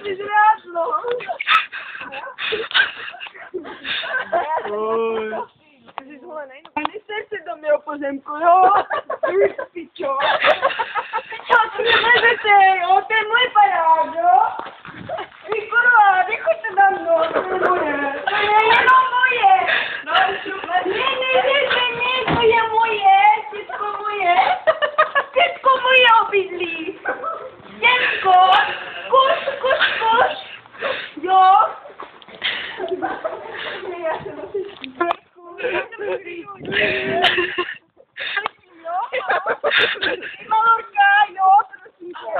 si zrádlo. Ani srdce do mého pozemku, jo? Pičo. Pičo, to mě vezete, jo? To je můj parád, jo? Vy kurva, nechoďte za mnou, to je moje. To je jenom moje. No, ne, to je moje, všechno moje obydlí. Děvko, kus, jo? Malorka, jo, prosím tě.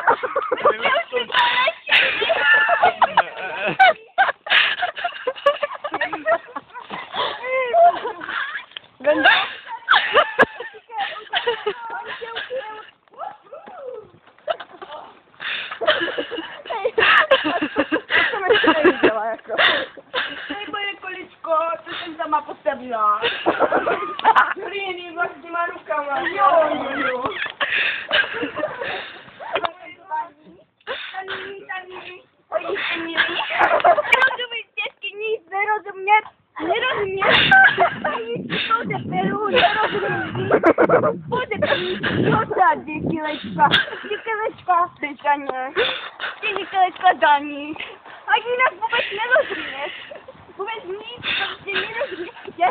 Nejbolje količko, to jsem sama postavila. Hlíny vlastníma rukama. Jo. Taní. Ojíšte milí. Nerozumím, dětky, nic nerozumět. Pouze peru, nerozumím. Pouze píčota, dětilečka, bez daně. Dětilečka daní. A jinak vůbec nerozumíš. Vůbec nic, prostě nerozumíš. Já